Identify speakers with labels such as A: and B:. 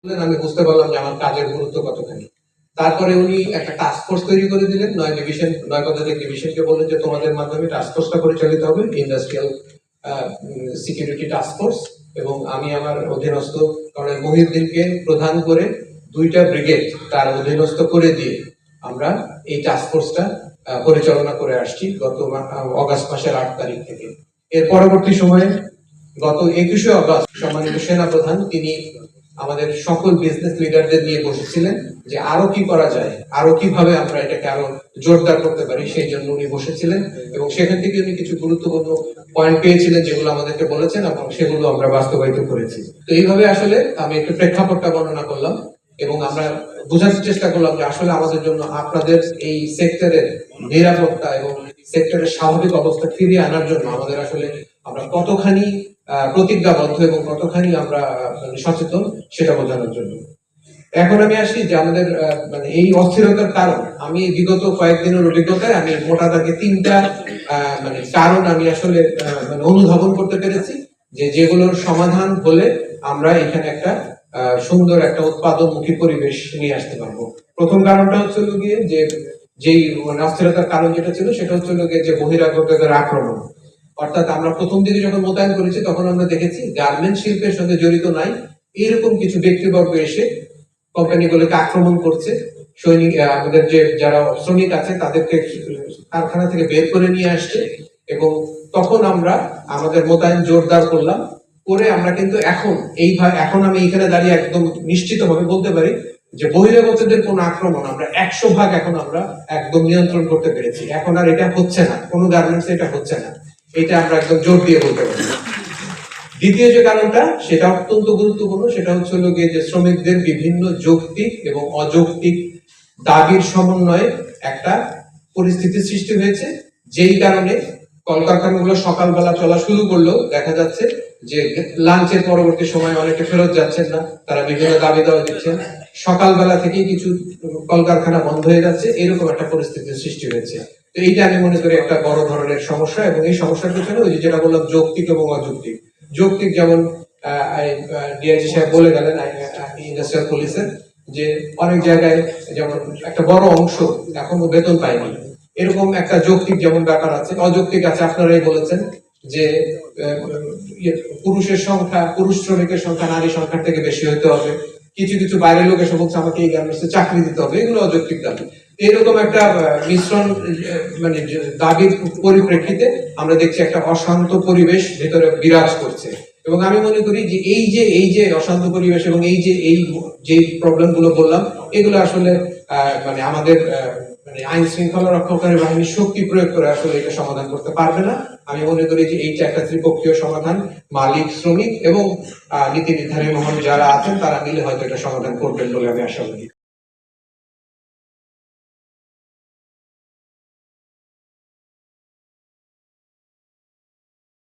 A: আমি বুঝতে পারলাম যে আমার কাজের গুরুত্ব কতখানি। তারপরে উনি একটা টাস্ক ফোর্স তৈরি করে দিলেন, 9 পদাতিক ডিভিশনকে বললেন যে তোমাদের মাধ্যমে টাস্ক ফোর্সটা পরিচালিত হবে, ইন্ডাস্ট্রিয়াল সিকিউরিটি টাস্ক ফোর্স। এবং আমি আমার অধীনস্থ কর্নেল মহিউদ্দিনকে প্রধান করে 2টা ব্রিগেড তার অধীনস্থ করে দিয়ে আমরা এই টাস্ক ফোর্সটা পরিচালনা করে আসছি গত অগাস্ট মাসের 8 তারিখ থেকে। এর পরবর্তী সময়ে গত 21শে অগস্ট সম্মানিত সেনা প্রধান তিনি আমাদের সকল বিজনেস লিডারদের নিয়ে বসেছিলেন যে আরো কি করা যায়, আরো কিভাবে আমরা এটাকে আরো জোরদার করতে পারি, সেই জন্য উনি বসেছিলেন। এবং সেখান থেকে উনি কিছু গুরুত্বপূর্ণ পয়েন্ট পেয়েছিলেন যেগুলো আমাদেরকে বলেছেন এবং সেগুলো আমরা বাস্তবায়িত করেছি। তো এইভাবে আসলে আমি একটু প্রেক্ষাপটটা বর্ণনা করলাম এবং আমরা বোঝার চেষ্টা করলাম যে আসলে আমাদের জন্য আপনাদের এই সেক্টরের নিরাপত্তা এবং সেক্টরের স্বাভাবিক অবস্থা ফিরিয়ে আনার জন্য আমাদের আসলে আমরা কতখানি প্রতিজ্ঞাবদ্ধ এবং কতখানি আমরা সচেতন সেটা বোঝানোর জন্য। এখন আমি আসি যে আমাদের মানে এই অস্থিরতার কারণ, আমি বিগত কয়েকদিনের অভিজ্ঞতায় আমি মোটা দাগে 3টা মানে কারণ আমি আসলে মানে অনুধাবন করতে পেরেছি যে যেগুলোর সমাধান হলে আমরা এখানে একটা সুন্দর একটা উৎপাদনমুখী পরিবেশ নিয়ে আসতে পারবো। প্রথম কারণটা হচ্ছে গিয়ে যে যেই মানে অস্থিরতার কারণ যেটা ছিল সেটা হচ্ছে গিয়ে যে বহিরাগতদের আক্রমণ। অর্থাৎ আমরা প্রথম দিকে যখন মোতায়েন করেছি তখন আমরা দেখেছি গার্মেন্ট শিল্পের সঙ্গে জড়িত নাই এরকম কিছু ব্যক্তিবর্গ এসে কোম্পানিগুলোকে আক্রমণ করছে। সৈনিক আমাদের যে যারা শ্রমিক আছে তাদেরকে কারখানা থেকে বের করে নিয়ে আসছে এবং তখন আমরা আমাদের মোতায়েন জোরদার করলাম করে আমরা কিন্তু এখন আমি এখানে দাঁড়িয়ে একদম নিশ্চিত ভাবে বলতে পারি যে বহিরাগতদের কোন আক্রমণ আমরা 100% এখন আমরা একদম নিয়ন্ত্রণ করতে পেরেছি। এখন আর এটা হচ্ছে না, কোনো গার্মেন্টস এটা হচ্ছে না, এটা আমরা একদম জোর দিয়ে বলতে পারি। দ্বিতীয় যে কারণটা সেটা অত্যন্ত গুরুত্বপূর্ণ, সেটা হচ্ছে যে শ্রমিকদের বিভিন্ন যৌক্তিক এবং অযৌক্তিক দাবির সমন্বয়ে একটা পরিস্থিতির সৃষ্টি হয়েছে, যেই কারণে কলকারখানাগুলো সকালবেলা চলা শুরু করলেও দেখা যাচ্ছে যে লাঞ্চের পরবর্তী সময় অনেকে ফেরত যাচ্ছেন না, তারা বিভিন্ন দাবি দাওয়া দিচ্ছেন, সকালবেলা থেকেই কিছু কলকারখানা বন্ধ হয়ে যাচ্ছে, এরকম একটা পরিস্থিতির সৃষ্টি হয়েছে। তো এইটা আমি মনে করি একটা বড় ধরনের সমস্যা এবং এই সমস্যার পিছনে ওই যেটা বললাম যৌক্তিক এবং অযৌক্তিক। যৌক্তিক যেমন ডিআইজি সাহেব বলে গেলেন ইন্ডাস্ট্রিয়াল পুলিশের যে অনেক জায়গায় যেমন একটা বড় অংশ এখনো বেতন পায়নি, এরকম একটা যৌক্তিক যেমন ব্যাপার আছে। অযৌক্তিক আছে আপনারাই বলেছেন যে পুরুষের সংখ্যা, পুরুষ শ্রমিকের সংখ্যা নারী সংখ্যার থেকে বেশি হতে হবে, কিছু কিছু বাইরের লোক এসে বলছে আমাকে এই গার্মেন্টসে চাকরি দিতে হবে, এগুলো অযৌক্তিক দাবি। এরকম একটা মিশ্রণ মানে দাবির পরিপ্রেক্ষিতে আমরা দেখছি একটা অশান্ত পরিবেশ ভেতরে বিরাজ করছে। এবং আমি মনে করি যে এই যে অশান্ত পরিবেশ এবং যে প্রবলেম গুলো বললাম এগুলো আসলে মানে আমাদের মানে আইন শৃঙ্খলা রক্ষাকারী বাহিনীর শক্তি প্রয়োগ করে আসলে এটা সমাধান করতে পারবে না। আমি মনে করি যে এইটা একটা ত্রিপক্ষীয় সমাধান, মালিক, শ্রমিক এবং নীতি নির্ধারী মহল যারা আছেন তারা মিলে হয়তো এটা সমাধান করবেন বলে আমি আশা করি।